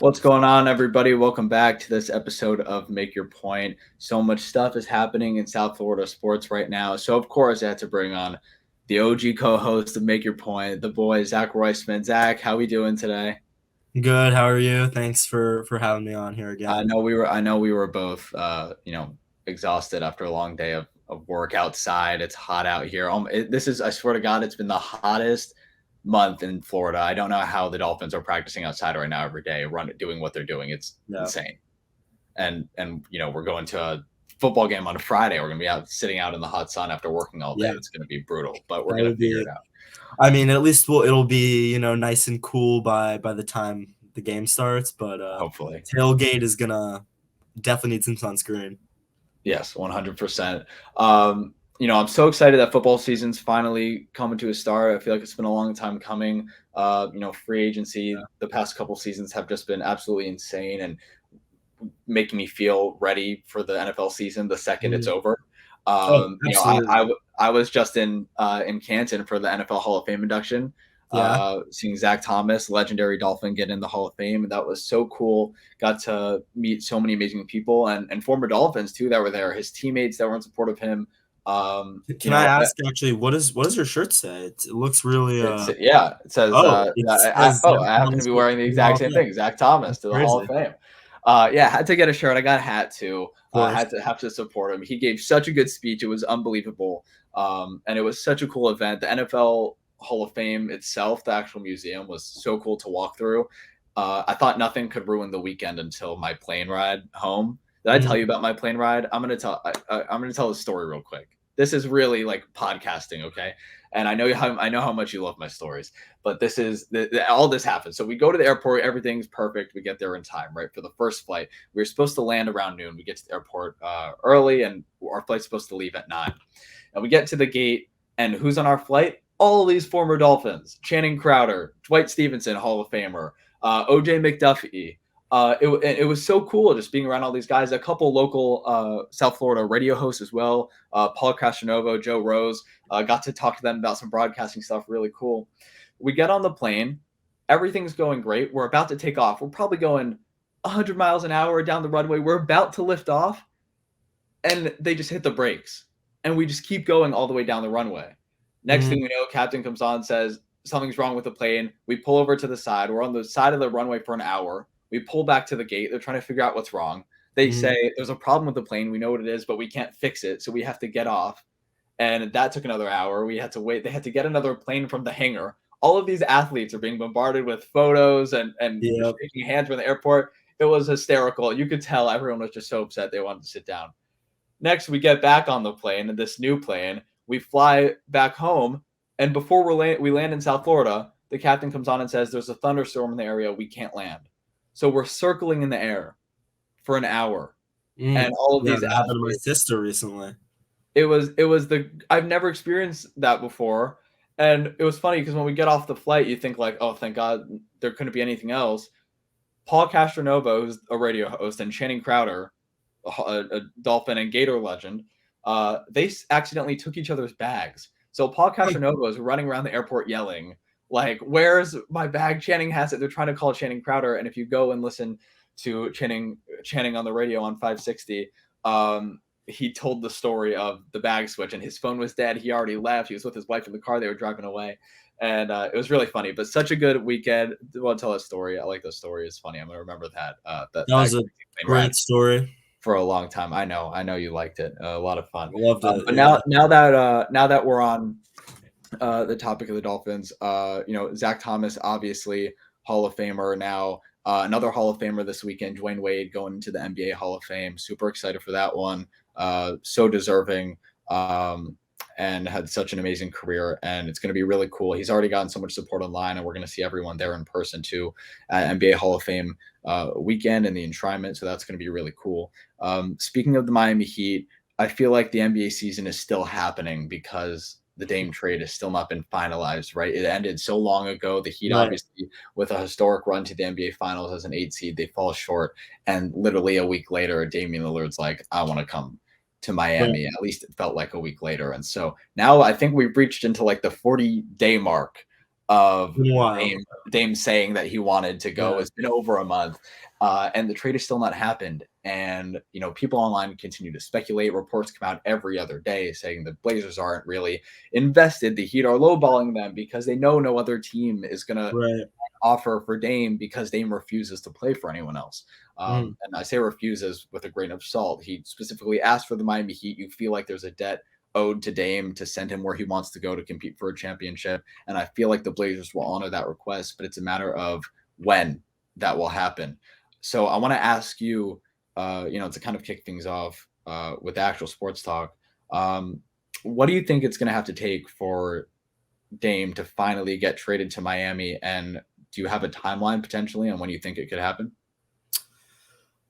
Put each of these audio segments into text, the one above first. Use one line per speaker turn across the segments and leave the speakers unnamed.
What's going on, everybody? Welcome back to this episode of Make Your Point. So much stuff is happening in South Florida sports right now. So, of course, I had to bring on the OG co-host of Make Your Point, the boy, Zach Roisman. Zach, how we doing today?
Good. How are you? Thanks for having me on here
I
again.
know we were both, exhausted after a long day of work outside. It's hot out here. I swear to God, it's been the hottest month in Florida. I don't know how the Dolphins are practicing outside right now every day, doing what they're doing. It's
Yeah.
insane. And we're going to a football game on a Friday. We're gonna be out sitting out in the hot sun after working all day.
Yeah.
It's gonna be brutal, but we're
That
gonna
would
figure
be
it out.
I mean, at least it'll be, nice and cool by the time the game starts, but
Hopefully.
tailgate is gonna definitely need some sunscreen.
Yes, 100%. I'm so excited that football season's finally coming to a start. I feel like it's been a long time coming. Free agency
Yeah.
the past couple seasons have just been absolutely insane and making me feel ready for the NFL season the second it's
Mhm.
over.
Oh,
Um, you know, I,
absolutely.
I, I was just in Canton for the NFL Hall of Fame induction,
Yeah.
seeing Zach Thomas, legendary Dolphin, get in the Hall of Fame. And that was so cool. Got to meet so many amazing people and former Dolphins too that were there. His teammates that were in support of him. Um, you
Can I
know,
ask actually what does your shirt say? It looks really
it's yeah. It says
oh, it says Zach
I happen to
Thomas
be
for
wearing the
the Hall
exact
of
same
Fame.
thing. Zach Thomas
That's
to the Hall of
crazy. Of
Fame. Yeah, had to get a shirt. I got a hat too.
course.
Had to have to support him. He gave such a good speech. It was unbelievable. And it was such a cool event. The NFL Hall of Fame itself, the actual museum, was so cool to walk through. I thought nothing could ruin the weekend until my plane ride home. Did I tell you
Mhm.
about my plane ride? I'm gonna tell the story real quick. This is really like podcasting, okay? And I know how much you love my stories, but this is all this happens. So we go to the airport, everything's perfect. We get there in time, right, for the first flight. We were supposed to land around noon. We get to the airport early, and our flight's supposed to leave at 9. And we get to the gate, and who's on our flight? All these former Dolphins: Channing Crowder, Dwight Stevenson, Hall of Famer, OJ McDuffie. It was so cool just being around all these guys. A couple local South Florida radio hosts as well. Paul Castranovo, Joe Rose. Got to talk to them about some broadcasting stuff. Really cool. We get on the plane. Everything's going great. We're about to take off. We're probably going 100 miles an hour down the runway. We're about to lift off, and they just hit the brakes, and we just keep going all the way down the runway. Next thing
Mhm.
we know, captain comes on and says something's wrong with the plane. We pull over to the side. We're on the side of the runway for an hour. We pull back to the gate. They're trying to figure out what's wrong. They
Mhm.
say there's a problem with the plane. We know what it is, but we can't fix it, so we have to get off. And that took another hour. We had to wait. They had to get another plane from the hangar. All of these athletes are being bombarded with photos and
Yep.
shaking hands from the airport. It was hysterical. You could tell everyone was just so upset they wanted to sit down. Next, we get back on the plane, and this new plane. We fly back home, and before we land in South Florida, the captain comes on and says, "There's a thunderstorm in the area. We can't land." So we're circling in the air for an hour, and all of
Yeah,
these
that happened to my
athletes.
sister recently.
It was the I've never experienced that before, and it was funny because when we get off the flight, you think like, "Oh, thank God there couldn't be anything else." Paul Castronovo, who's a radio host, and Channing Crowder, a Dolphin and Gator legend, they accidentally took each other's bags. So Paul Castronovo is running around the airport yelling, like, "Where's my bag?" Channing has it. They're trying to call Channing Crowder, and if you go and listen to Channing on the radio on 560, he told the story of the bag switch, and his phone was dead. He already left. He was with his wife in the car. They were driving away, and it was really funny. But such a good weekend. I want to tell a story. I like the story. It's funny. I'm gonna remember
That
that
was a
plane ride
great story.
for a long time. I know you liked it. A lot of fun.
I loved it.
But
Yeah.
now that we're on the topic of the Dolphins, Zach Thomas, obviously Hall of Famer now. Another Hall of Famer this weekend, Dwayne Wade, going into the NBA Hall of Fame. Super excited for that one. So deserving. And had such an amazing career, and it's going to be really cool. He's already gotten so much support online, and we're going to see everyone there in person too at NBA Hall of Fame weekend and the enshrinement. So that's going to be really cool. Speaking of the Miami Heat, I feel like the NBA season is still happening because the Dame trade has still not been finalized, right? It ended so long ago. The Heat,
Right.
obviously, with a historic run to the NBA Finals as an 8 seed, they fall short. And literally a week later, Damian Lillard's like, "I want to come to
Right.
Miami." At least it felt like a week later. And so now I think we've reached into like the 40-day mark of
Been a while.
Dame saying that he wanted to go.
Yeah.
It's been over a month, and the trade has still not happened. And people online continue to speculate. Reports come out every other day saying the Blazers aren't really invested. The Heat are lowballing them because they know no other team is gonna
Right.
offer for Dame because Dame refuses to play for anyone else.
Mm.
And I say refuses with a grain of salt. He specifically asked for the Miami Heat. You feel like there's a debt owed to Dame to send him where he wants to go to compete for a championship. And I feel like the Blazers will honor that request, but it's a matter of when that will happen. So I want to ask you, to kind of kick things off with actual sports talk. What do you think it's going to have to take for Dame to finally get traded to Miami? And do you have a timeline potentially on when you think it could happen?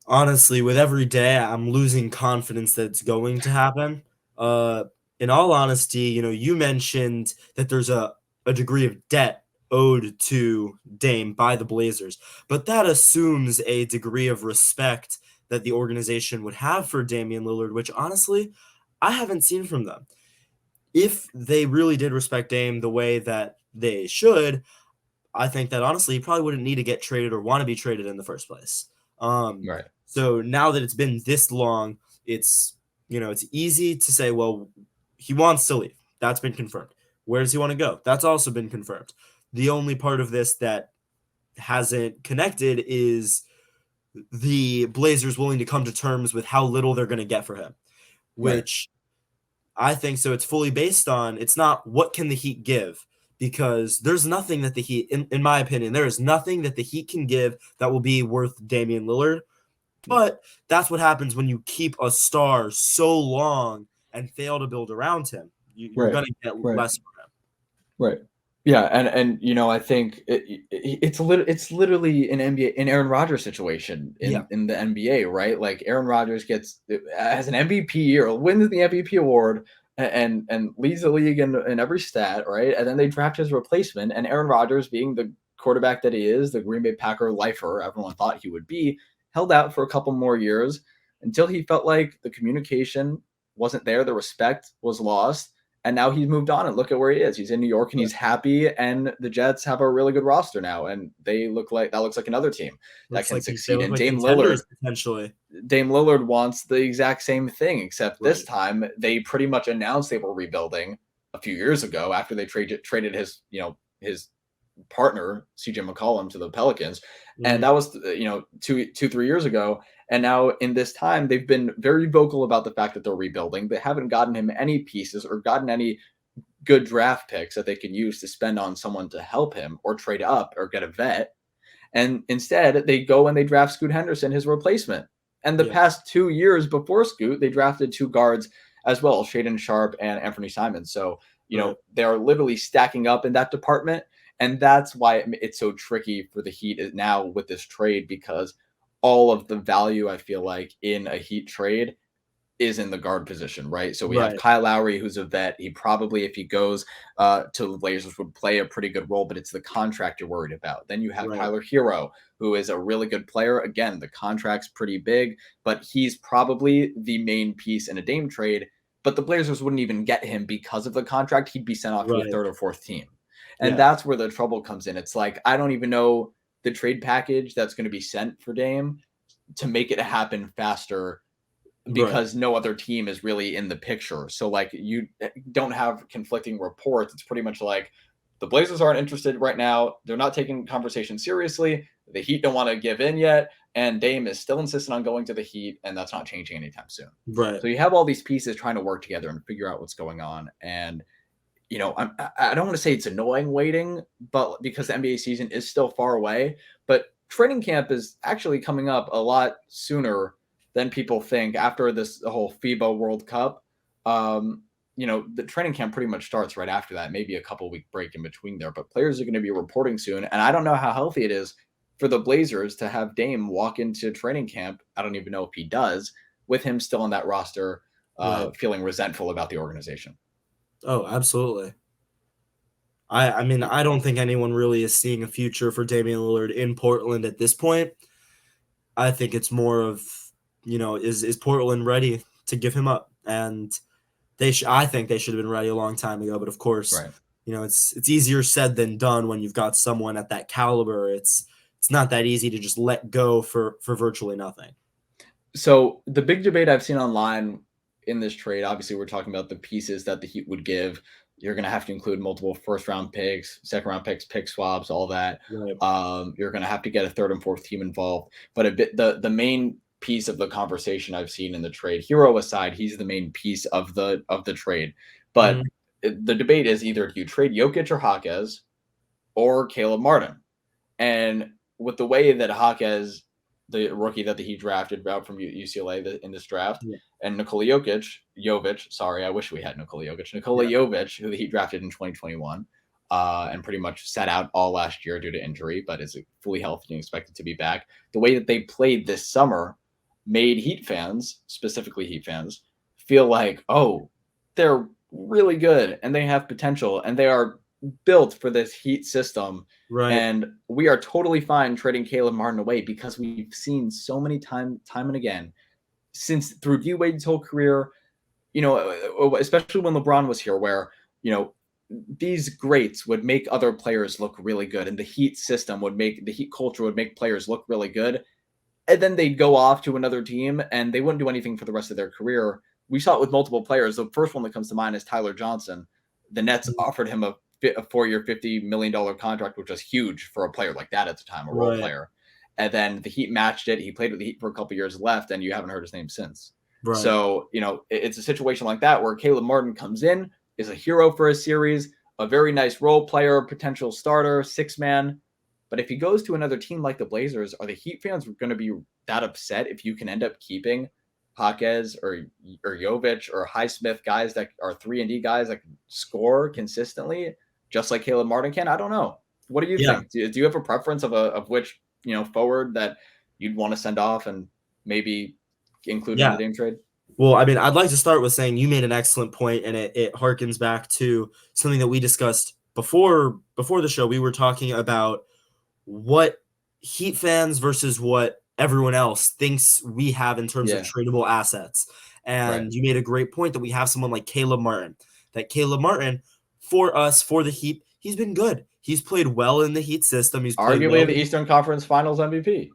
Honestly, with every day, I'm losing confidence that it's going to happen. Uh, in all honesty, you mentioned that there's a degree of debt owed to Dame by the Blazers, but that assumes a degree of respect that the organization would have for Damian Lillard, which honestly, I haven't seen from them. If they really did respect Dame the way that they should, I think that honestly, he probably wouldn't need to get traded or want to be traded in the first place. Um,
Right.
so now that it's been this long, it's easy to say, well, he wants to leave. That's been confirmed. Where does he want to go? That's also been confirmed. The only part of this that hasn't connected is the Blazers willing to come to terms with how little they're going to get for him,
Right.
which I think so. It's fully based on it's not what can the Heat give because there's nothing that the Heat, in my opinion, there is nothing that the Heat can give that will be worth Damian Lillard. But that's what happens when you keep a star so long and fail to build around him. You're
Right.
going to get
Right.
less from him.
Right. Yeah, and I think it's literally an NBA an Aaron Rodgers situation
Yeah,
in the NBA, right? Like Aaron Rodgers has an MVP year, wins the MVP award, and leads the league in every stat, right? And then they draft his replacement, and Aaron Rodgers, being the quarterback that he is, the Green Bay Packer lifer everyone thought he would be, held out for a couple more years until he felt like the communication wasn't there, the respect was lost, and now he's moved on and look at where he is. He's in New York and
right.
he's happy. And the Jets have a really good roster now, and they look like that looks like another team that
Looks
can
like they
succeed.
look
And
like
Dame Lillard,
contenders potentially.
Dame Lillard wants the exact same thing, except this
Right.
time they pretty much announced they were rebuilding a few years ago after they traded his partner CJ McCollum to the Pelicans, and
Mm,
that was 3 years ago. And now in this time, they've been very vocal about the fact that they're rebuilding. They haven't gotten him any pieces or gotten any good draft picks that they can use to spend on someone to help him or trade up or get a vet. And instead, they go and they draft Scoot Henderson, his replacement. And the
yeah.
past 2 years before Scoot, they drafted two guards as well, Shaden Sharp and Anthony Simons. So,
Right.
they're literally stacking up in that department. And that's why it's so tricky for the Heat now with this trade, because all of the value I feel like in a Heat trade is in the guard position, right? So we have
Right.
Kyle Lowry, who's a vet. He probably, if he goes to the Blazers, would play a pretty good role, but it's the contract you're worried about. Then you have
Right.
Tyler Hero, who is a really good player. Again, the contract's pretty big, but he's probably the main piece in a Dame trade. But the Blazers wouldn't even get him because of the contract. He'd be sent off to a
Right.
third or fourth team. And
Yeah.
that's where the trouble comes in. It's like, I don't even know the trade package that's going to be sent for Dame to make it happen faster,
Right.
because no other team is really in the picture. So like you don't have conflicting reports. It's pretty much like the Blazers aren't interested right now. They're not taking conversation seriously. The Heat don't want to give in yet, and Dame is still insistent on going to the Heat, and that's not changing anytime soon.
Right.
So you have all these pieces trying to work together and figure out what's going on. And I don't want to say it's annoying waiting, but because the NBA season is still far away, but training camp is actually coming up a lot sooner than people think after this whole FIBA World Cup. The training camp pretty much starts right after that, maybe a couple week break in between there, but players are going to be reporting soon. And I don't know how healthy it is for the Blazers to have Dame walk into training camp. I don't even know if he does, with him still on that roster,
Right.
feeling resentful about the organization.
Oh, absolutely. I mean, I don't think anyone really is seeing a future for Damian Lillard in Portland at this point. I think it's more of, is Portland ready to give him up? And I think they should have been ready a long time ago. But of course,
Right.
it's easier said than done when you've got someone at that caliber. It's not that easy to just let go for virtually nothing.
So the big debate I've seen online in this trade, obviously, we're talking about the pieces that the Heat would give. You're going to have to include multiple first round picks, second round picks, pick swaps, all that.
Right.
You're going to have to get a third and fourth team involved. But the main piece of the conversation I've seen in the trade, Hero aside, he's the main piece of the trade. But the debate is either do you trade Jokic or Jaquez or Caleb Martin? And with the way that Jaquez, the rookie that he drafted out from UCLA in this draft, and Nikola Jovic, sorry, I wish we had Nikola Jovic, who he drafted in 2021, and pretty much sat out all last year due to injury, but is fully healthy and expected to be back. The way that they played this summer made Heat fans, specifically Heat fans, feel like, oh, they're really good and they have potential and they are built for this Heat system.
Right.
And we are totally fine trading Caleb Martin away because we've seen so many time and again since through D Wade's whole career, especially when LeBron was here, where, these greats would make other players look really good. And the Heat system the Heat culture would make players look really good. And then they'd go off to another team and they wouldn't do anything for the rest of their career. We saw it with multiple players. The first one that comes to mind is Tyler Johnson. The Nets offered him a 4-year, $50 million contract, which was huge for a player like that at the time, a role player. And then the Heat matched it. He played with the Heat for a couple years left, and you haven't heard his name since. Right. So, it's a situation like that where Caleb Martin comes in, is a hero for a series, a very nice role player, potential starter, six-man. But if he goes to another team like the Blazers, are the Heat fans going to be that upset if you can end up keeping Jaquez or Jovic or Highsmith, guys that are 3-and-D guys that can score consistently, just like Caleb Martin can? I don't know. What do you think? Do you have a preference of which forward that you'd want to send off and maybe include in the Dame trade?
Well, I mean, I'd like to start with saying you made an excellent point, and it harkens back to something that we discussed before the show. We were talking about what Heat fans versus what everyone else thinks we have in terms of tradable assets. And you made a great point that we have someone like Caleb Martin. That Caleb Martin, for us, for the Heat, he's been good. He's played well in the Heat system. He's
arguably the Eastern Conference Finals MVP.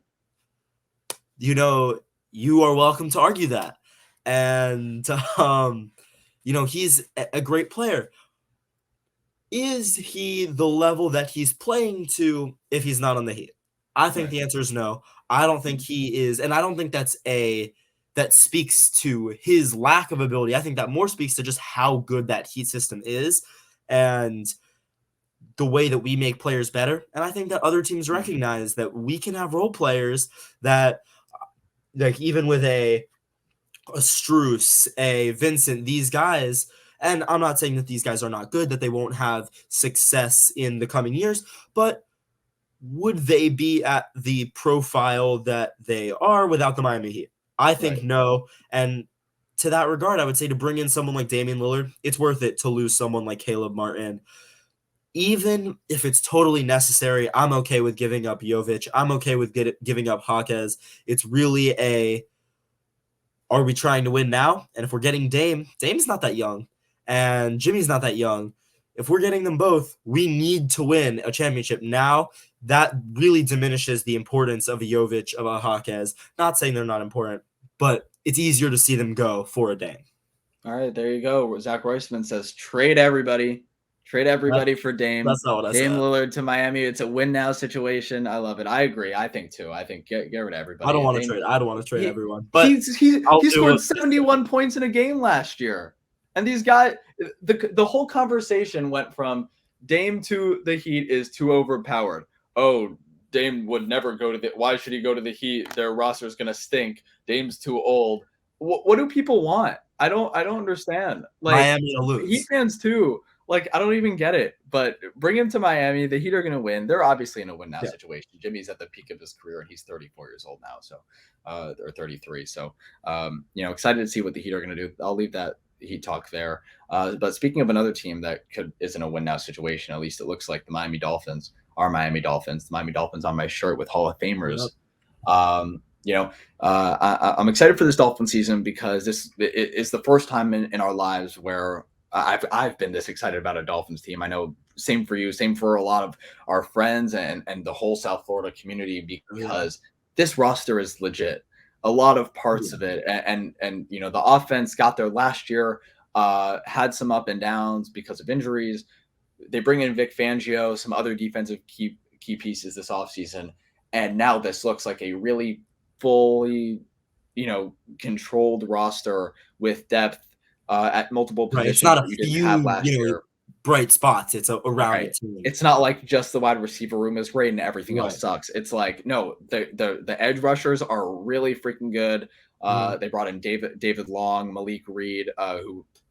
You are welcome to argue that. And, he's a great player. Is he the level that he's playing to if he's not on the Heat? I think the answer is no. I don't think he is, and I don't think that speaks to his lack of ability. I think that more speaks to just how good that Heat system is and the way that we make players better. And I think that other teams recognize that we can have role players that, like, even with a Strus, a Vincent, these guys, and I'm not saying that these guys are not good, that they won't have success in the coming years, but would they be at the profile that they are without the Miami Heat? I think no. And to that regard, I would say to bring in someone like Damian Lillard, it's worth it to lose someone like Caleb Martin. Even if it's totally necessary, I'm okay with giving up Jovic. I'm okay with giving up Jaquez. It's really are we trying to win now? And if we're getting Dame's not that young, and Jimmy's not that young. If we're getting them both, we need to win a championship now. That really diminishes the importance of a Jovic, of a Jaquez. Not saying they're not important, but it's easier to see them go for a Dame.
All right, there you go. Zach Roisman says trade everybody. Trade everybody for Dame.
That's not what I said.
Dame Lillard to Miami. It's a win now situation. I love it. I agree. I think too. I think get rid of everybody.
I don't want to trade. I don't want to trade everyone. But
he scored 71 points in a game last year. And these guys, the whole conversation went from Dame to the Heat is too overpowered. Oh, Dame would never go to why should he go to the Heat? Their roster is going to stink. Dame's too old. What do people want? I don't understand. Like,
Miami to lose.
Heat fans too. Like, I don't even get it. But bring him to Miami. The Heat are going to win. They're obviously in a win now situation. Jimmy's at the peak of his career, and he's 34 years old now, so or 33. So, excited to see what the Heat are going to do. I'll leave that Heat talk there. But speaking of another team that is in a win now situation, at least it looks like the Miami Dolphins. The Miami Dolphins on my shirt with Hall of Famers. Yep. I'm excited for this Dolphin season because this is the first time in our lives where I've been this excited about a Dolphins team. I know same for you, same for a lot of our friends and the whole South Florida community,
Oh, yeah.
because this roster is legit. A lot of parts
Yeah.
of it, and the offense got there last year, had some up and downs because of injuries. They bring in Vic Fangio, some other defensive key pieces this offseason, and now this looks like a really fully, controlled roster with depth at multiple
Right. It's
positions
not a
that you didn't have
few,
last year.
bright spots. It's around the
Right.
team.
It's not like just the wide receiver room is great and everything
Right.
else sucks. It's like, no, the edge rushers are really freaking good.
Mhm.
They brought in David Long, Malik Reed,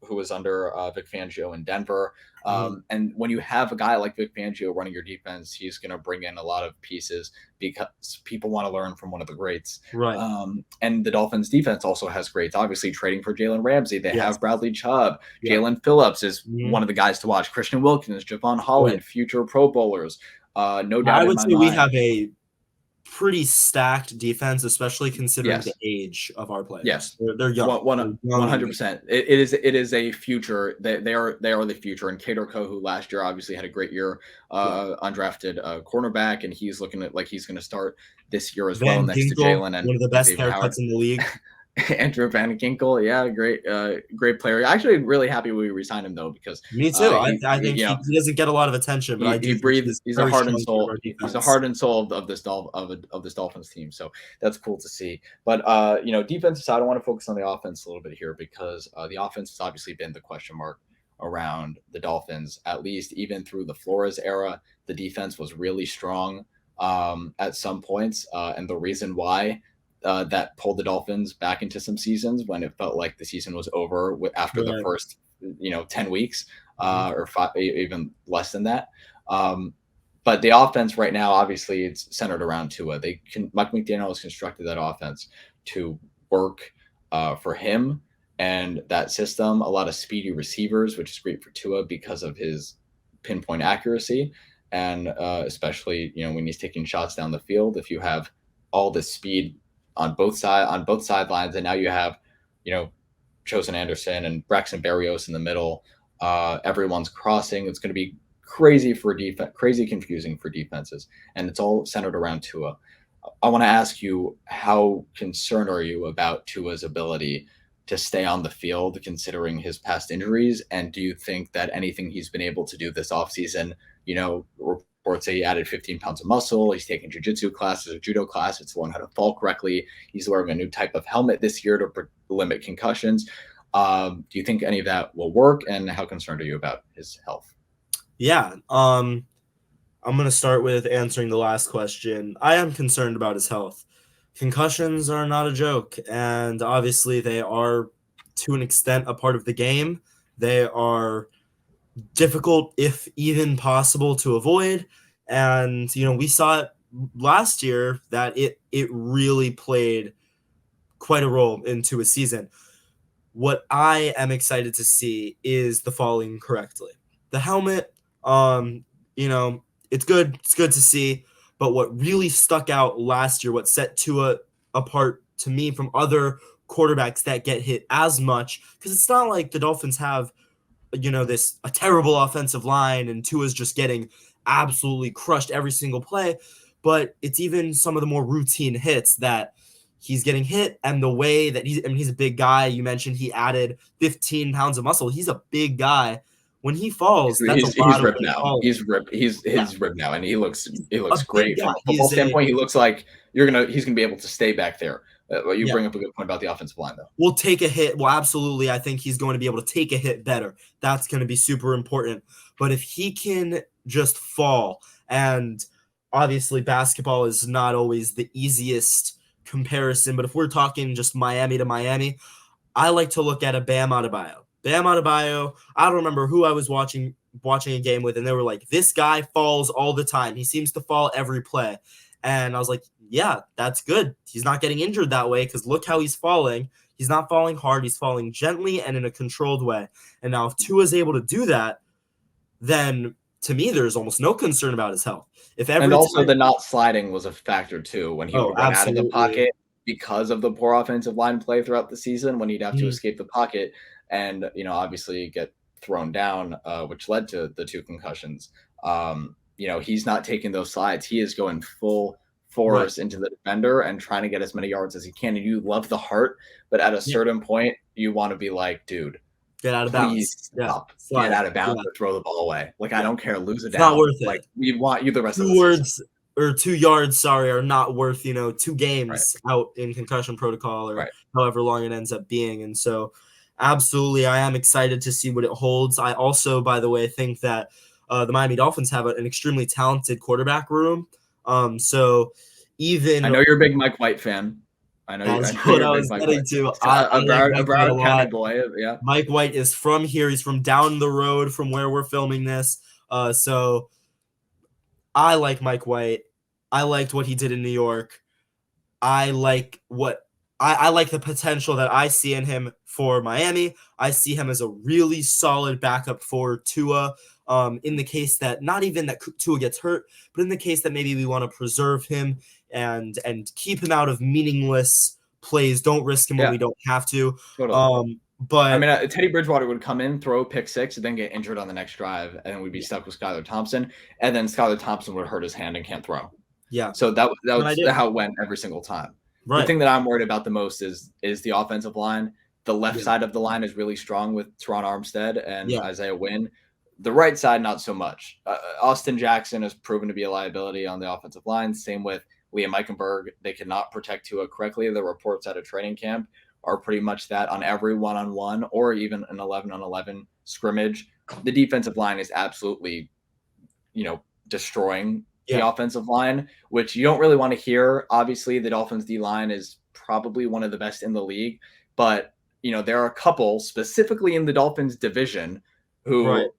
who was under Vic Fangio in Denver.
Mhm.
And when you have a guy like Vic Fangio running your defense, he's going to bring in a lot of pieces because people want to learn from one of the greats.
Right.
And the Dolphins defense also has greats. Obviously, trading for Jalen Ramsey, they
Yes.
have Bradley Chubb.
Yeah.
Jalen Phillips is
Mhm.
one of the guys to watch. Christian Wilkins, Javon
Oh, yeah.
Holland, future Pro Bowlers. No doubt
I
in
would
my
say we
mind.
have a pretty stacked defense, especially considering the
Yes.
age of our players.
Yes.
They're young. They're young and
100%. It is a future. They are the future. And Kader Ko, who last year obviously had a great year,
yeah.
undrafted cornerback, and he's looking at like he's going to start this year as well
Van
next to
Ginkel,
Jalen and
one of the best
Xavier Howard.
haircuts in the league.
Andrew Van Ginkel, yeah, great player. Actually, really happy we re-signed him though, because
Me too. I think
he
he doesn't get a lot of attention, but I do
he
think
breathes.
he's
He's a
very
heart and
strong part of
soul.
our
He's a
defense.
heart and soul of this Dolphins team. So that's cool to see. But defensive side, I want to focus on the offense a little bit here, because the offense has obviously been the question mark around the Dolphins. At least even through the Flores era, the defense was really strong at some points, and the reason why. That pulled the Dolphins back into some seasons when it felt like the season was over after the
Right.
first 10 weeks,
Mhm.
or even less than that. But the offense right now, obviously, it's centered around Tua. Mike McDaniel has constructed that offense to work for him and that system. A lot of speedy receivers, which is great for Tua because of his pinpoint accuracy, and especially when he's taking shots down the field. If you have all this speed on both sidelines, and now you have Chosen Anderson and Braxton Berrios in the middle. Everyone's crossing. It's going to be crazy for defense, crazy confusing for defenses, and it's all centered around Tua. I want to ask you, how concerned are you about Tua's ability to stay on the field considering his past injuries? And do you think that anything he's been able to do this offseason, reports say he added 15 pounds of muscle, he's taking jiu-jitsu classes, a judo class, it's learned how to fall correctly, he's wearing a new type of helmet this year to limit concussions. Do you think any of that will work? And how concerned are you about his health?
Yeah. I'm going to start with answering the last question. I am concerned about his health. Concussions are not a joke, and obviously they are, to an extent, a part of the game. They are difficult, if even possible, to avoid. And we saw it last year that it really played quite a role into a season. What I am excited to see is the falling correctly. The helmet, it's good. It's good to see. But what really stuck out last year, what set Tua apart to me from other quarterbacks that get hit as much, because it's not like the Dolphins have, a terrible offensive line and Tua's just getting absolutely crushed every single play. But it's even some of the more routine hits that he's getting hit, and the way that he's a big guy. You mentioned he added 15 pounds of muscle. He's a big guy. When he falls, that's a
He's
lot of
ripped
weight
now.
falling.
He's ripped. He's ripped now, and he looks
A big
great
guy.
from a football standpoint. He looks like he's gonna be able to stay back there. You
Yeah.
bring up a good point about the offensive line, though.
We'll take a hit. Well, absolutely. I think he's going to be able to take a hit better. That's going to be super important. But if he can just fall, and obviously basketball is not always the easiest comparison, but if we're talking just Miami to Miami, I like to look at a Bam Adebayo. Bam Adebayo, I don't remember who I was watching a game with, and they were like, this guy falls all the time. He seems to fall every play. And I was like, yeah, that's good. He's not getting injured that way, because look how he's falling. He's not falling hard. He's falling gently and in a controlled way. And now if Tua's able to do that, then to me, there's almost no concern about his health. If
And
every
also
time,
the not sliding was a factor too when he
oh,
would run out of the
absolutely.
pocket because of the poor offensive line play throughout the season, when he'd have to
Mhm.
escape the pocket and obviously get thrown down, which led to the 2 concussions. He's not taking those slides. He is going full force into the defender and trying to get as many yards as he can. And you love the heart, but at a certain point, you want to be like, dude,
get out of
please
bounds.
stop. Get out of bounds or throw the ball away. Like, I don't care. Lose it down.
Not worth it.
Like, we want you the rest of the
2 words
season.
or 2 yards, are not worth, 2 games out in concussion protocol or however long it ends up being. And so absolutely, I am excited to see what it holds. I also, by the way, think that the Miami Dolphins have an extremely talented quarterback room. So even
I know you're a big Mike White fan. I know
that's
you're
what I was getting to.
A Broward County boy, yeah.
Mike White is from here. He's from down the road from where we're filming this. So I like Mike White. I liked what he did in New York. I like I like the potential that I see in him for Miami. I see him as a really solid backup for Tua. In the case that not even that Tua gets hurt, but in the case that maybe we want to preserve him and keep him out of meaningless plays, don't risk him when we don't have to.
Totally.
But
I mean, Teddy Bridgewater would come in, throw a pick 6, and then get injured on the next drive, and then we'd be stuck with Skylar Thompson, and then Skylar Thompson would hurt his hand and can't throw.
Yeah.
So that was how it went every single time. Right. The thing that I'm worried about the most is the offensive line. The left side of the line is really strong with Teron Armstead and Isaiah Wynn. The right side, not so much. Austin Jackson has proven to be a liability on the offensive line. Same with Liam Eichenberg. They cannot protect Tua correctly. The reports out of training camp are pretty much that on every one-on-one or even an 11-on-11 scrimmage. The defensive line is absolutely, destroying the offensive line, which you don't really want to hear. Obviously, the Dolphins D-line is probably one of the best in the league, but, there are a couple specifically in the Dolphins division who,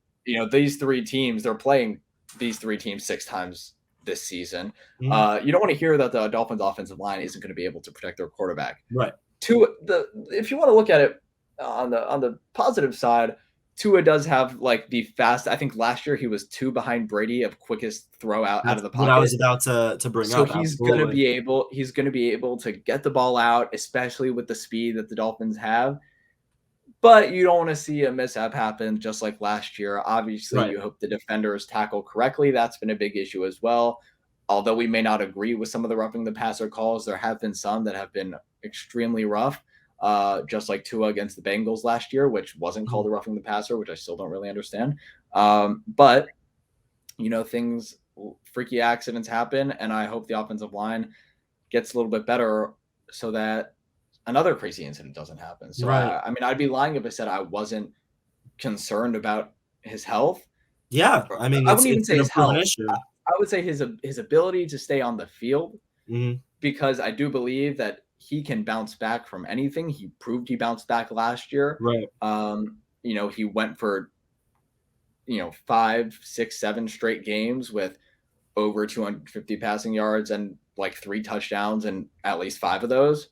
these 3 teams, they're playing these 3 teams 6 times this season. Mm-hmm. You don't want to hear that the Dolphins offensive line isn't going to be able to protect their quarterback.
Right.
If you want to look at it on the positive side, Tua does have like the fast. I think last year he was 2 behind Brady of quickest throw out of the pocket.
What I was about to bring up.
So he's going to be able to get the ball out, especially with the speed that the Dolphins have. But you don't want to see a mishap happen just like last year. Obviously, you hope the defenders tackle correctly. That's been a big issue as well. Although we may not agree with some of the roughing the passer calls, there have been some that have been extremely rough. Just like Tua against the Bengals last year, which wasn't called a roughing the passer, which I still don't really understand. But freaky accidents happen, and I hope the offensive line gets a little bit better so that another crazy incident doesn't happen. So I'd be lying if I said I wasn't concerned about his health.
Yeah, I mean,
I wouldn't even say his health. I would say his ability to stay on the field, because I do believe that he can bounce back from anything. He proved he bounced back last year.
Right.
He went for 5, 6, 7 straight games with over 250 passing yards and like 3 touchdowns and at least 5 of those.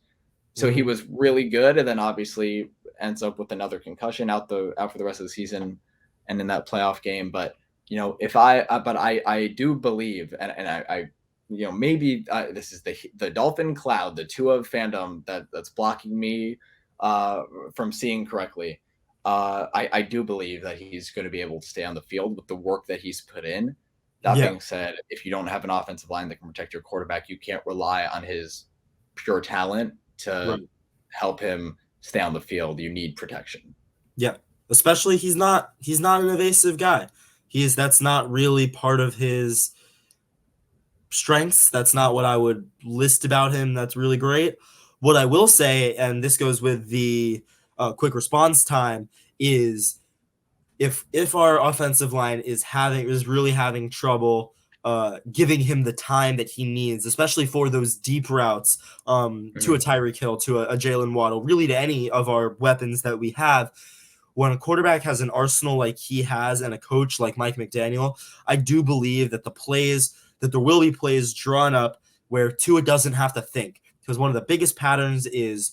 So he was really good, and then obviously ends up with another concussion out for the rest of the season and in that playoff game. But I do believe, and I maybe this is the Dolphin cloud, the Tua fandom that's blocking me from seeing correctly. I do believe that he's going to be able to stay on the field with the work that he's put in. That being said, if you don't have an offensive line that can protect your quarterback, you can't rely on his pure talent to help him stay on the field. You need protection. Yeah,
especially he's not an evasive guy. That's not really part of his strengths. That's not what I would list about him. That's really great. What I will say, and this goes with the quick response time, is if our offensive line is really having trouble giving him the time that he needs, especially for those deep routes to a Tyreek Hill, to a Jalen Waddle, really to any of our weapons that we have. When a quarterback has an arsenal like he has and a coach like Mike McDaniel, I do believe that there will be plays drawn up where Tua doesn't have to think. Because one of the biggest patterns is,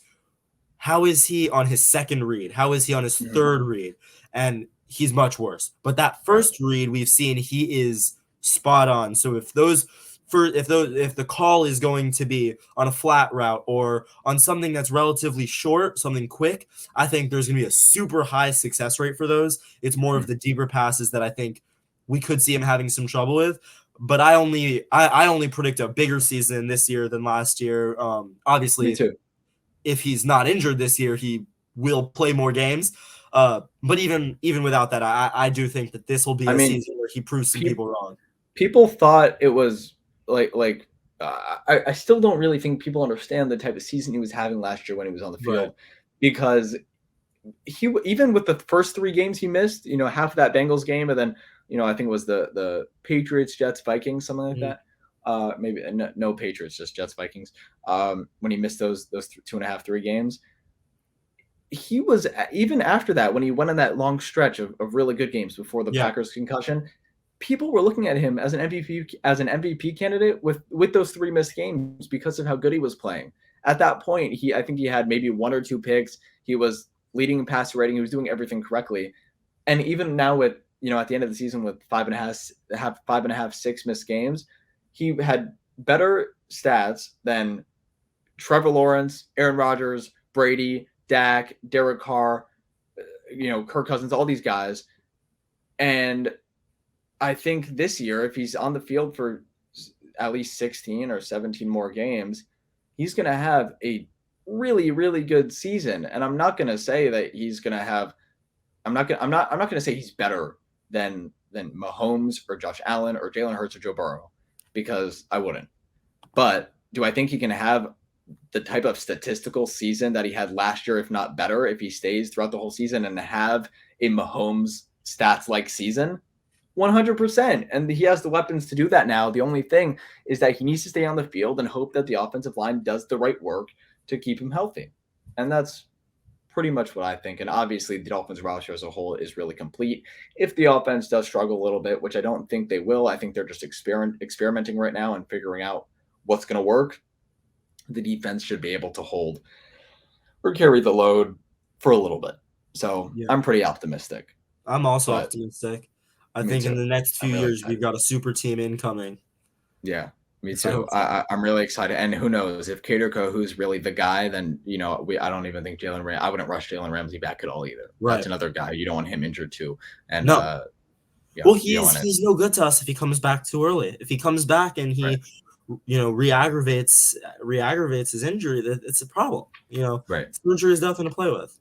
how is he on his second read? How is he on his third read? And he's much worse. But that first read we've seen, he is spot on. So if those if the call is going to be on a flat route or on something that's relatively short, something quick, I think there's going to be a super high success rate for those. It's more of the deeper passes that I think we could see him having some trouble with. But I only predict a bigger season this year than last year. Obviously,
Me too.
if he's not injured this year, he will play more games. But even without that, I do think that this will be a season where he proves some people wrong.
People thought it was I still don't really think people understand the type of season he was having last year when he was on the field, because he, even with the first 3 games he missed, half of that Bengals game, and then I think it was the Patriots, Jets, Vikings, something like that. Maybe no Patriots, just Jets, Vikings. When he missed those 2.5, 3 games, he was, even after that, when he went on that long stretch of really good games before the Packers concussion, people were looking at him as an MVP candidate with those 3 missed games because of how good he was playing. At that point, I think he had maybe 1 or 2 picks. He was leading in passer rating. He was doing everything correctly. And even now with, at the end of the season with 5.5, 6 missed games, he had better stats than Trevor Lawrence, Aaron Rodgers, Brady, Dak, Derek Carr, Kirk Cousins, all these guys. And I think this year, if he's on the field for at least 16 or 17 more games, he's going to have a really, really good season. And I'm not going to say that he's going to have, I'm not going to say he's better than Mahomes or Josh Allen or Jalen Hurts or Joe Burrow, because I wouldn't. But do I think he can have the type of statistical season that he had last year, if not better, if he stays throughout the whole season and have a Mahomes stats like season? 100%. And he has the weapons to do that now. The only thing is that he needs to stay on the field and hope that the offensive line does the right work to keep him healthy. And that's pretty much what I think. And obviously the Dolphins roster as a whole is really complete. If the offense does struggle a little bit, which I don't think they will, I think they're just experimenting right now and figuring out what's going to work. The defense should be able to hold or carry the load for a little bit. So I'm pretty optimistic.
I'm also optimistic. I think in the next few years, we've got a super team incoming.
Yeah, me too. I'm really excited. And who knows, if Kader Kohou's really the guy, then, I don't even think I wouldn't rush Jalen Ramsey back at all either. Right. That's another guy. You don't want him injured too. And
no. Well, he's no good to us if he comes back too early. If he comes back and he re-aggravates his injury, it's a problem. Injury is nothing to play with.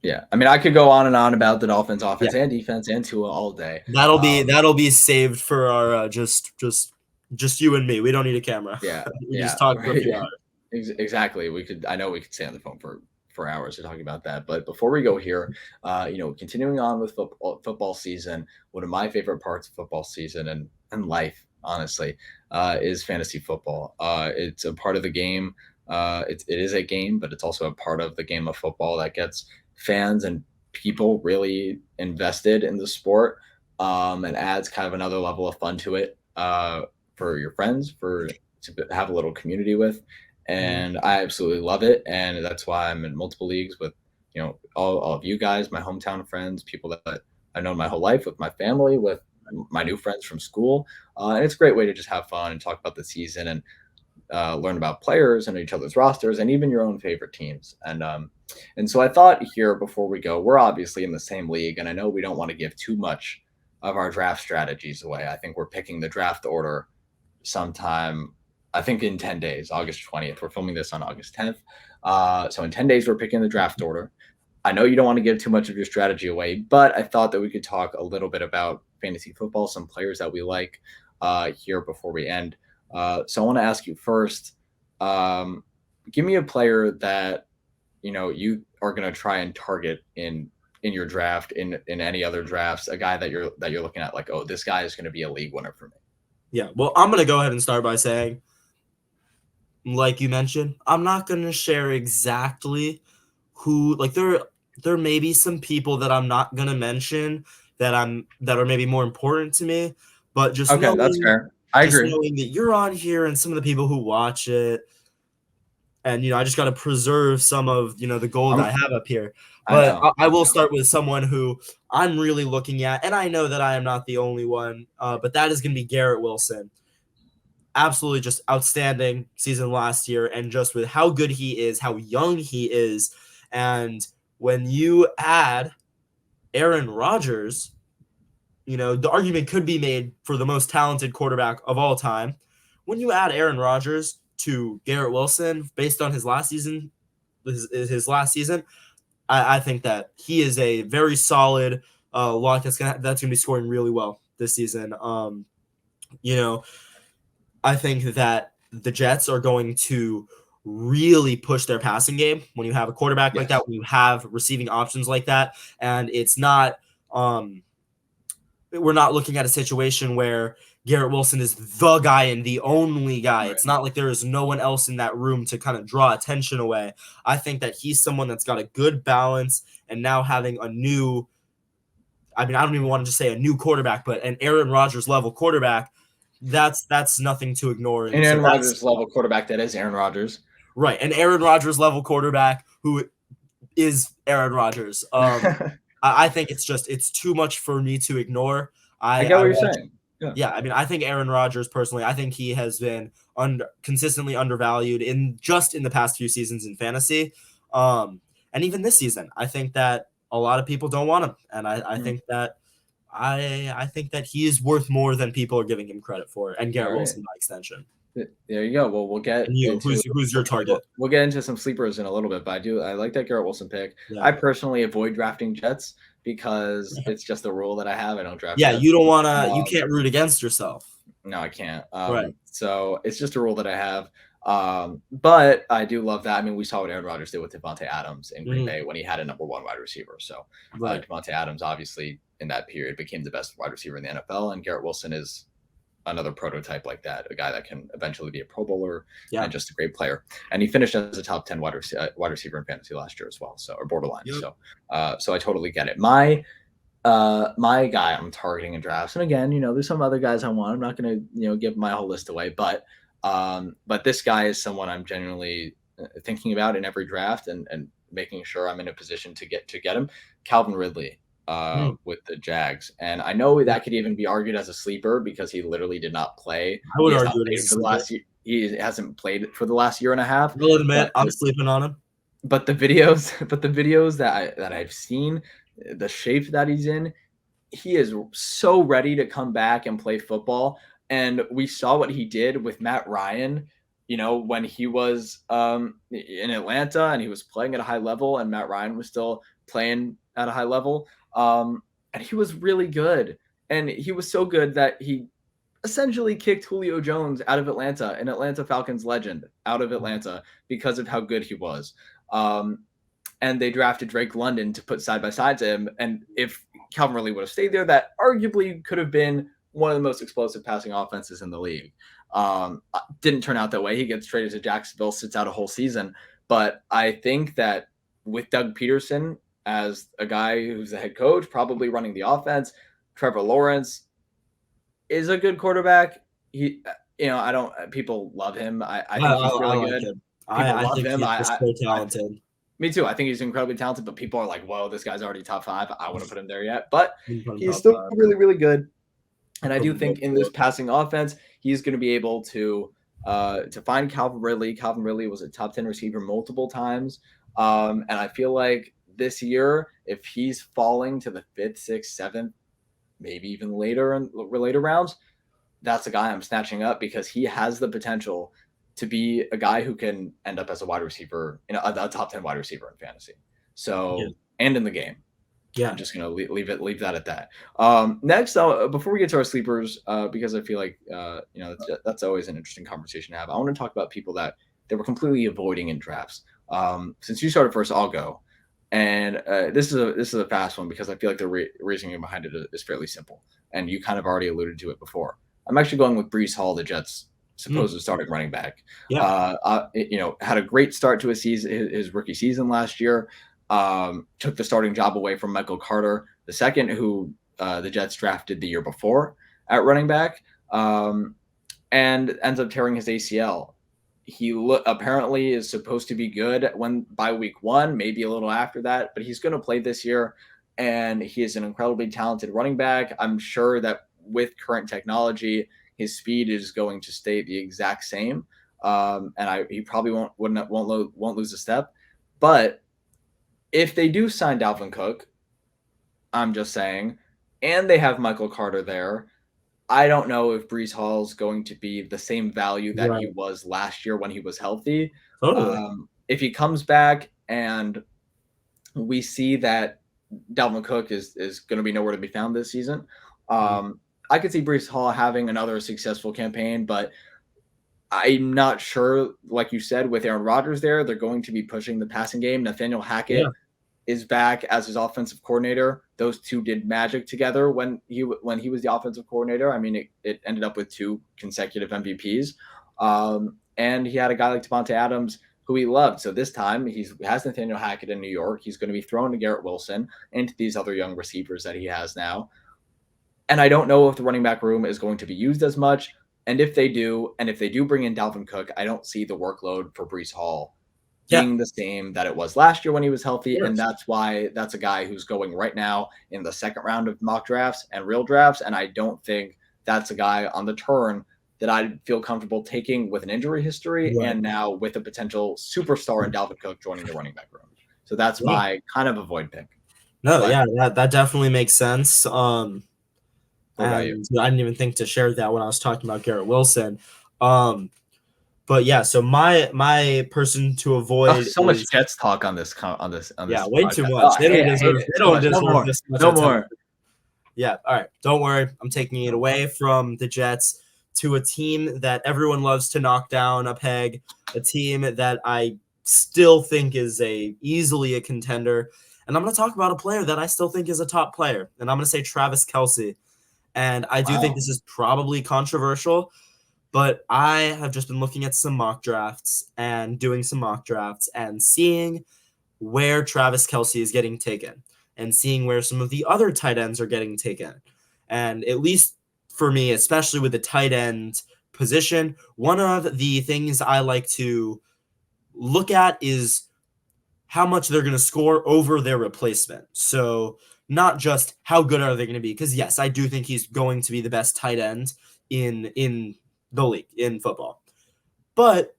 Yeah, I mean, I could go on and on about the Dolphins' offense and defense and Tua all day.
That'll be saved for our just you and me. We don't need a camera.
Yeah,
we just talk for a few hours.
Exactly. I know we could stay on the phone for hours to talk about that. But before we go here, continuing on with football season, one of my favorite parts of football season and life, honestly, is fantasy football. It's a part of the game. It is a game, but it's also a part of the game of football that gets fans and people really invested in the sport, and adds kind of another level of fun to it, for your friends, to have a little community with. And I absolutely love it. And that's why I'm in multiple leagues with, all of you guys, my hometown friends, people that I've known my whole life, with my family, with my new friends from school. And it's a great way to just have fun and talk about the season and learn about players and each other's rosters and even your own favorite teams. And so I thought here, before we go, we're obviously in the same league, and I know we don't want to give too much of our draft strategies away. I think we're picking the draft order sometime, I think in 10 days, August 20th. We're filming this on August 10th. So in 10 days, we're picking the draft order. I know you don't want to give too much of your strategy away, but I thought that we could talk a little bit about fantasy football, some players that we like here before we end. So I want to ask you first, give me a player that, you are going to try and target in your draft, in any other drafts, a guy that you're looking at like, oh, this guy is going to be a league winner for me.
Yeah. Well, I'm going to go ahead and start by saying, like you mentioned, I'm not going to share exactly who, like there may be some people that I'm not going to mention that are maybe more important to me, but just
okay, that's fair. I agree.
Knowing that you're on here and some of the people who watch it, and I just got to preserve some of the gold I have up here. But I will start with someone who I'm really looking at, and I know that I am not the only one. But that is going to be Garrett Wilson. absolutely just outstanding season last year, and just with how good he is, how young he is, and when you add Aaron Rodgers, the argument could be made for the most talented quarterback of all time. When you add Aaron Rodgers to Garrett Wilson based on his last season, I think that he is a very solid lock that's gonna be scoring really well this season. You know, I think that the Jets are going to really push their passing game when you have a quarterback like that, when you have receiving options like that, and it's not we're not looking at a situation where Garrett Wilson is the guy and the only guy.
Right.
It's not like there is no one else in that room to kind of draw attention away. I think that he's someone that's got a good balance, and now having a new, I don't even want to just say a new quarterback, but an Aaron Rodgers level quarterback, that's nothing to ignore.
And Aaron Rodgers level quarterback, that is Aaron Rodgers.
Right, an Aaron Rodgers level quarterback who is Aaron Rodgers. I think it's too much for me to ignore.
I get what you're saying.
Yeah, I think Aaron Rodgers personally, I think he has been consistently undervalued in the past few seasons in fantasy, and even this season. I think that a lot of people don't want him, and I think that I think that he is worth more than people are giving him credit for, and Garrett Wilson by extension.
There you go. Well, we'll get
who's your target?
We'll get into some sleepers in a little bit, but I like that Garrett Wilson pick. Yeah. I personally avoid drafting Jets because it's just a rule that I have. I don't draft.
Yeah,
Jets.
You don't want to. You can't root against yourself.
No, I can't.
Right.
So it's just a rule that I have. But I do love that. We saw what Aaron Rodgers did with Devontae Adams in Green Bay when he had a number one wide receiver. So Devontae Adams obviously in that period became the best wide receiver in the NFL, and Garrett Wilson is another prototype like that, a guy that can eventually be a Pro Bowler and just a great player. And he finished as a top 10 wide receiver in fantasy last year as well, so or borderline. Yep. So I totally get it. My guy I'm targeting in drafts, and again, there's some other guys I want. I'm not going to give my whole list away, but this guy is someone I'm genuinely thinking about in every draft and making sure I'm in a position to get him. Calvin Ridley. With the Jags, and I know that could even be argued as a sleeper because he literally did not play.
I would argue it
for the last year. He hasn't played for the last year and a half.
I'll admit I'm sleeping on him.
But the videos that I've seen, the shape that he's in, he is so ready to come back and play football. And we saw what he did with Matt Ryan. When he was in Atlanta and he was playing at a high level, and Matt Ryan was still playing at a high level. And he was really good. And he was so good that he essentially kicked Julio Jones out of Atlanta, an Atlanta Falcons legend, out of Atlanta because of how good he was. And they drafted Drake London to put side by side to him. And if Calvin Ridley would have stayed there, that arguably could have been one of the most explosive passing offenses in the league. Didn't turn out that way. He gets traded to Jacksonville, sits out a whole season. But I think that with Doug Peterson as a guy who's the head coach, probably running the offense, Trevor Lawrence is a good quarterback. People love him. I think he's really good. People love him.
He's so talented.
Me too. I think he's incredibly talented, but people are like, whoa, this guy's already top 5. I wouldn't put him there yet, but he's still really, really good. And I do think in this passing offense, he's going to be able to find Calvin Ridley. Calvin Ridley was a top 10 receiver multiple times. And I feel like this year, if he's falling to the 5th, 6th, 7th, maybe even later rounds, that's a guy I'm snatching up because he has the potential to be a guy who can end up as a wide receiver, a top 10 wide receiver in fantasy. So, and in the game. Yeah, I'm just gonna leave that at that. Next, before we get to our sleepers, because I feel like that's always an interesting conversation to have. I want to talk about people that they were completely avoiding in drafts. Since you started first, I'll go. And this is a fast one because I feel like the reasoning behind it is fairly simple, and you kind of already alluded to it before. I'm actually going with Breece Hall, the Jets' supposed starting running back. Yeah, had a great start to his rookie season last year. Took the starting job away from Michael Carter II, who the Jets drafted the year before at running back, and ends up tearing his ACL. He apparently is supposed to be good by week 1, maybe a little after that, but he's going to play this year, and he is an incredibly talented running back. I'm sure that with current technology, His speed is going to stay the exact same, and he probably won't lose a step. But if they do sign Dalvin Cook, I'm just saying, and they have Michael Carter there, I don't know if Brees Hall is going to be the same value that he
Right.
was last year when he was healthy.
Totally.
If he comes back and we see that Dalvin Cook is going to be nowhere to be found this season, I could see Brees Hall having another successful campaign, but I'm not sure. Like you said, with Aaron Rodgers there, they're going to be pushing the passing game. Nathaniel Hackett is back as his offensive coordinator. Those two did magic together when he was the offensive coordinator. I mean, it ended up with 2 consecutive MVPs, and he had a guy like Devontae Adams who he loved. So this time he has Nathaniel Hackett in New York. He's going to be thrown to Garrett Wilson and to these other young receivers that he has now. And I don't know if the running back room is going to be used as much. And if they do bring in Dalvin Cook, I don't see the workload for Brees Hall being the same that it was last year when he was healthy. And that's why that's a guy who's going right now in the second round of mock drafts and real drafts. And I don't think that's a guy on the turn that I'd feel comfortable taking with an injury history and now with a potential superstar in Dalvin Cook joining the running back room. So that's my kind of avoid pick.
No, that definitely makes sense. And I didn't even think to share that when I was talking about Garrett Wilson. But yeah, so my person to avoid
so much Jets talk on this.
Yeah, way
podcast.
too much. They don't deserve this much.
No more.
Yeah, all right. Don't worry. I'm taking it away from the Jets to a team that everyone loves to knock down a peg, a team that I still think is easily a contender. And I'm going to talk about a player that I still think is a top player. And I'm going to say Travis Kelce. And I do think this is probably controversial, but I have just been looking at some mock drafts and doing some mock drafts and seeing where Travis Kelce is getting taken and seeing where some of the other tight ends are getting taken. And at least for me, especially with the tight end position, one of the things I like to look at is how much they're going to score over their replacement. So not just how good are they going to be, because yes, I do think he's going to be the best tight end in the league in football. But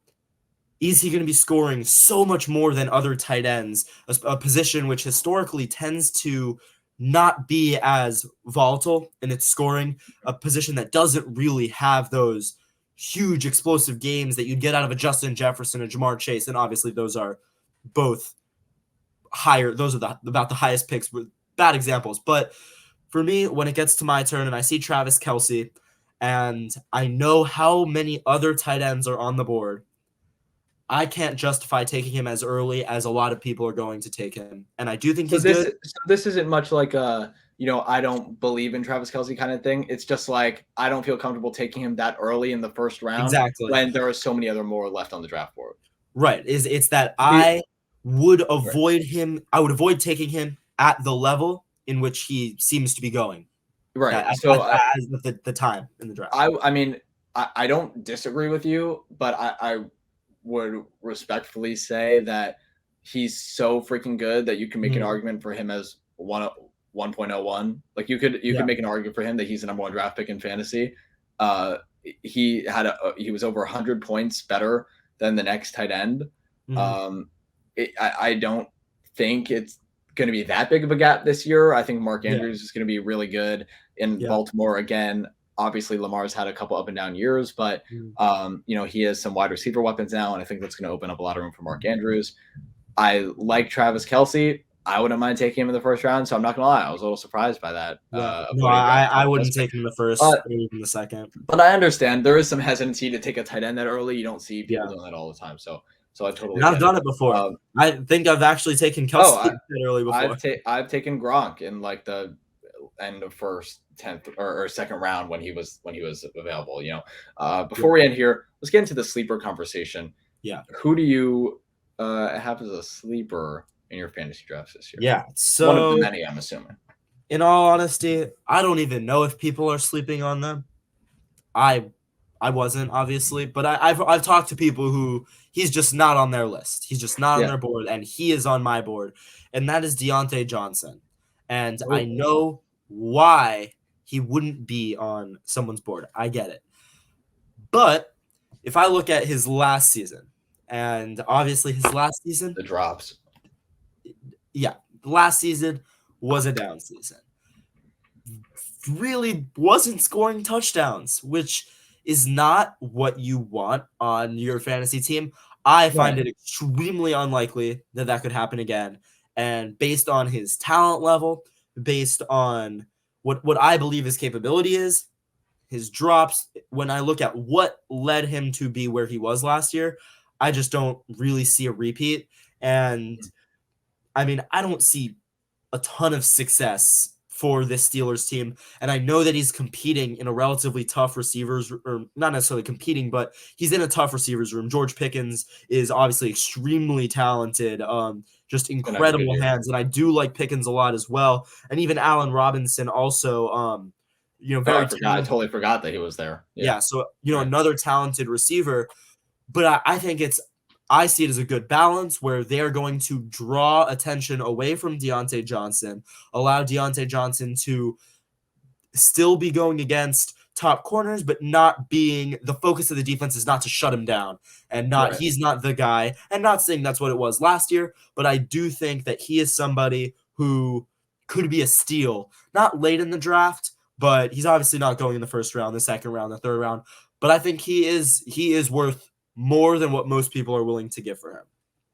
is he going to be scoring so much more than other tight ends, a position which historically tends to not be as volatile in its scoring, a position that doesn't really have those huge explosive games that you'd get out of a Justin Jefferson and Jamar Chase, and obviously those are both higher. Those are about the highest picks with bad examples. But for me, when it gets to my turn and I see Travis Kelce and I know how many other tight ends are on the board, I can't justify taking him as early as a lot of people are going to take him. And I do think he's good.
So this isn't much like a, I don't believe in Travis Kelce kind of thing. It's just like, I don't feel comfortable taking him that early in the first round when there are so many other more left on the draft board.
Right. It's that I would avoid him. I would avoid taking him at the level in which he seems to be going.
Right.
At the time in the draft.
I mean, I don't disagree with you, but I would respectfully say that he's so freaking good that you can make an argument for him as 1.01. Like you could make an argument for him that he's the number 1 draft pick in fantasy. He was over 100 points better than the next tight end. I don't think it's going to be that big of a gap this year. I think Mark Andrews is going to be really good in Baltimore again. Obviously, Lamar's had a couple up and down years, but he has some wide receiver weapons now, and I think that's going to open up a lot of room for Mark Andrews. I like Travis Kelce. I wouldn't mind taking him in the first round, so I'm not going to lie. I was a little surprised by that.
I wouldn't take him in the first or even the second.
But I understand there is some hesitancy to take a tight end that early. You don't see people doing that all the time, so I totally.
I've done it before. I think I've actually taken Kelce early before.
I've taken Gronk in like the end of first, 10th or second round when he was available. Before we end here, let's get into the sleeper conversation.
Yeah.
Who do you have as a sleeper in your fantasy drafts this year?
Yeah. So
one of the many, I'm assuming.
In all honesty, I don't even know if people are sleeping on them. I wasn't, obviously, but I've talked to people who he's just not on their list. He's just not on their board, and he is on my board, and that is Deontay Johnson. And I know why he wouldn't be on someone's board. I get it. But if I look at his last season, and obviously his last season,
The drops.
yeah, last season was a down season. Really wasn't scoring touchdowns, which is not what you want on your fantasy team. I find
Right.
it extremely unlikely that that could happen again. And based on his talent level, based on what I believe his capability is, his drops, when I look at what led him to be where he was last year, I just don't really see a repeat. And I mean, I don't see a ton of success for this Steelers team. And I know that he's competing in a relatively tough receivers, or not necessarily competing, but he's in a tough receivers room. George Pickens is obviously extremely talented, just
Gonna have a good
incredible
year.
hands. And I do like Pickens a lot as well. And even Allen Robinson also,
Oh,
very
I
talented.
totally forgot that he was there. Yeah.
Yeah. So,
Right.
another talented receiver. But I think I see it as a good balance where they're going to draw attention away from Deontay Johnson, allow Deontay Johnson to still be going against top corners, but not being the focus of the defense is not to shut him down and not
Right.
he's not the guy. And not saying that's what it was last year, but I do think that he is somebody who could be a steal, not late in the draft, but he's obviously not going in the first round, the second round, the third round. But I think he is worth more than what most people are willing to give for him.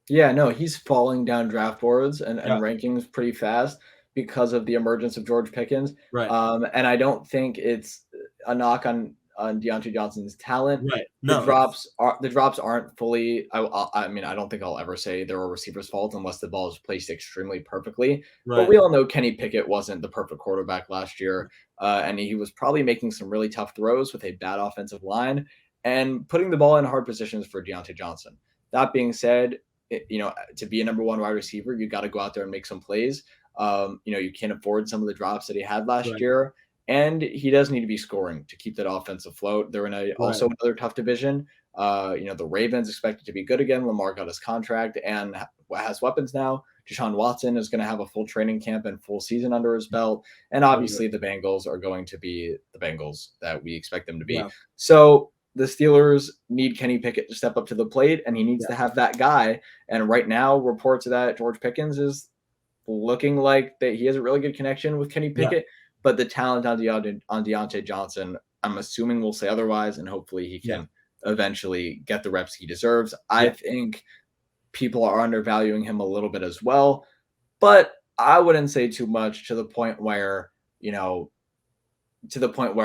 Yeah, no, he's falling down draft boards and
Yeah,
rankings pretty fast because of the emergence of George Pickens.
right,
And I don't think it's a knock on Deontay Johnson's talent.
right.
The
No,
drops aren't fully. I mean, I don't think I'll ever say they're a receiver's fault unless the ball is placed extremely perfectly. But
right,
we all know Kenny Pickett wasn't the perfect quarterback last year, and he was probably making some really tough throws with a bad offensive line and putting the ball in hard positions for Deontay Johnson. That being said, to be a number one wide receiver, you got to go out there and make some plays. You can't afford some of the drops that he had last
right,
year, and he does need to be scoring to keep that offense afloat. They're in
right.
also another tough division. The Ravens expected to be good again. Lamar got his contract and has weapons now. Deshaun Watson is going to have a full training camp and full season under his belt, and
Totally.
obviously the Bengals are going to be the Bengals that we expect them to be.
Yeah,
So the Steelers need Kenny Pickett to step up to the plate, and he needs
yeah,
to have that guy. And right now, reports that George Pickens is looking like that he has a really good connection with Kenny
yeah,
Pickett, but the talent on Deontay Johnson, I'm assuming will say otherwise, and hopefully he
yeah,
can eventually get the reps he deserves. I
yeah,
think people are undervaluing him a little bit as well, but I wouldn't say too much to the point where,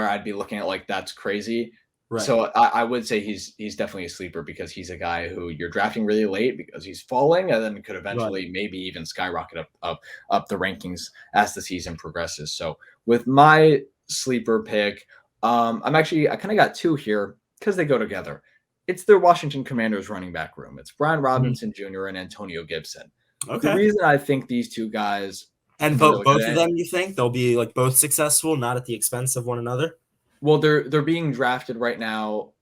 I'd be looking at like that's crazy.
right,
So I would say he's definitely a sleeper because he's a guy who you're drafting really late because he's falling and then could
right.
eventually maybe even skyrocket up the rankings as the season progresses. So with my sleeper pick, I kind of got two here because they go together. It's the Washington Commanders running back room. It's Brian
Mhm.
Robinson Jr. and Antonio Gibson. The
Okay.
reason I think these two guys
And
can be really
both of
good.
them, you think they'll be like both successful, not at the expense of one another?
Well, they're being drafted right now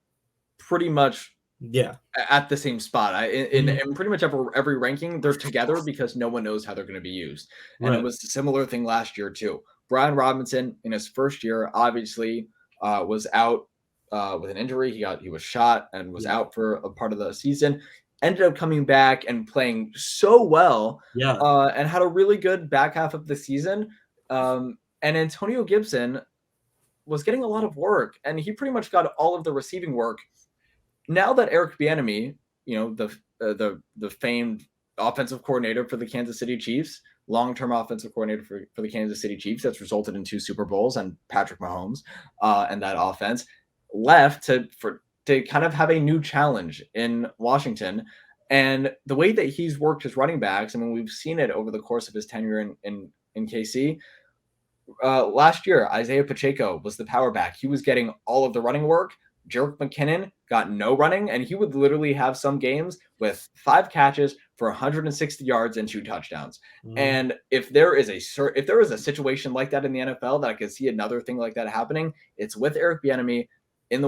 pretty much
Yeah.
at the same spot.
Mhm.
In pretty much every ranking, they're together because no one knows how they're going to be used. And it
Right.
was a similar thing last year too. Brian Robinson in his first year obviously was out with an injury. He was shot and was
Yeah.
out for a part of the season. Ended up coming back and playing so well,
Yeah.
and had a really good back half of the season. And Antonio Gibson was getting a lot of work, and he pretty much got all of the receiving work. Now that Eric Bieniemy, the famed offensive coordinator for the Kansas City Chiefs, long-term offensive coordinator for the Kansas City Chiefs, that's resulted in two Super Bowls and Patrick Mahomes, and that offense left to kind of have a new challenge in Washington. And the way that he's worked his running backs, I mean, we've seen it over the course of his tenure in KC. Last year, Isaiah Pacheco was the power back. He was getting all of the running work. Jerick McKinnon got no running, and he would literally have some games with 5 catches for 160 yards and 2 touchdowns.
Mhm.
And if there is a situation like that in the NFL that I could see another thing like that happening, it's with Eric Bieniemy with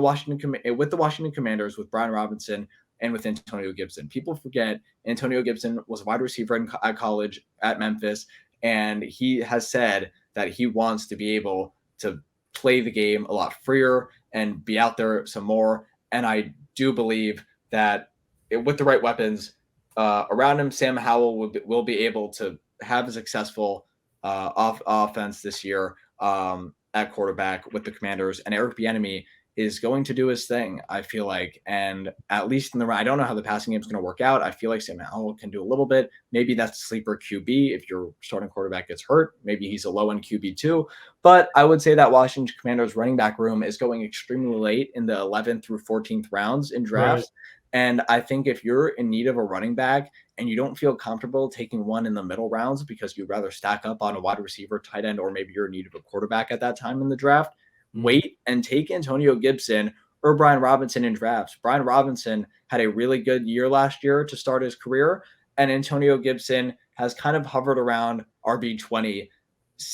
the Washington Commanders with Brian Robinson and with Antonio Gibson. People forget Antonio Gibson was a wide receiver at college at Memphis, and he has said that he wants to be able to play the game a lot freer and be out there some more. And I do believe that with the right weapons around him, Sam Howell will be able to have a successful offense this year at quarterback with the Commanders. And Eric Bieniemy is going to do his thing, I feel like. And at least I don't know how the passing game is going to work out. I feel like Sam Howell can do a little bit. Maybe that's a sleeper QB if your starting quarterback gets hurt. Maybe he's a low-end QB too. But I would say that Washington Commanders running back room is going extremely late in the 11th through 14th rounds in drafts. Right. And I think if you're in need of a running back and you don't feel comfortable taking one in the middle rounds because you'd rather stack up on a wide receiver, tight end, or maybe you're in need of a quarterback at that time in the draft, wait and take Antonio Gibson or Brian Robinson in drafts. Brian Robinson had a really good year last year to start his career, and Antonio Gibson has kind of hovered around RB20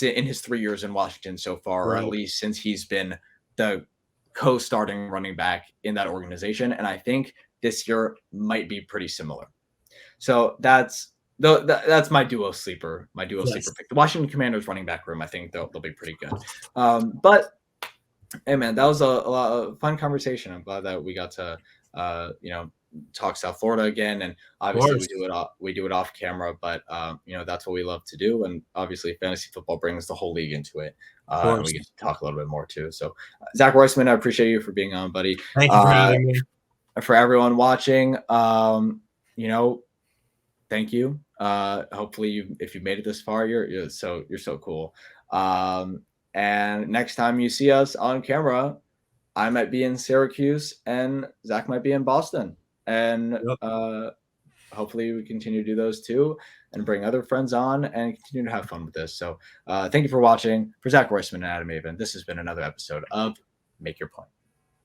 in his 3 years in Washington so far, or at least since he's been the co-starting running back in that organization. And I think this year might be pretty similar. So that's my duo sleeper pick. The Washington Commanders running back room, I think they'll be pretty good. But hey man, that was a lot of fun conversation. I'm glad that we got to talk South Florida again, and obviously we do it off camera, but that's what we love to do, and obviously fantasy football brings the whole league into it, and we get to talk a little bit more too. So Zach Roisman, I appreciate you for being on, buddy.
Thank you for having me.
For everyone watching, thank you. Hopefully if you made it this far, you're so cool. And next time you see us on camera, I might be in Syracuse and Zach might be in Boston. And hopefully we continue to do those too and bring other friends on and continue to have fun with this. So thank you for watching. For Zach Roisman and Avin, this has been another episode of Make Your Point.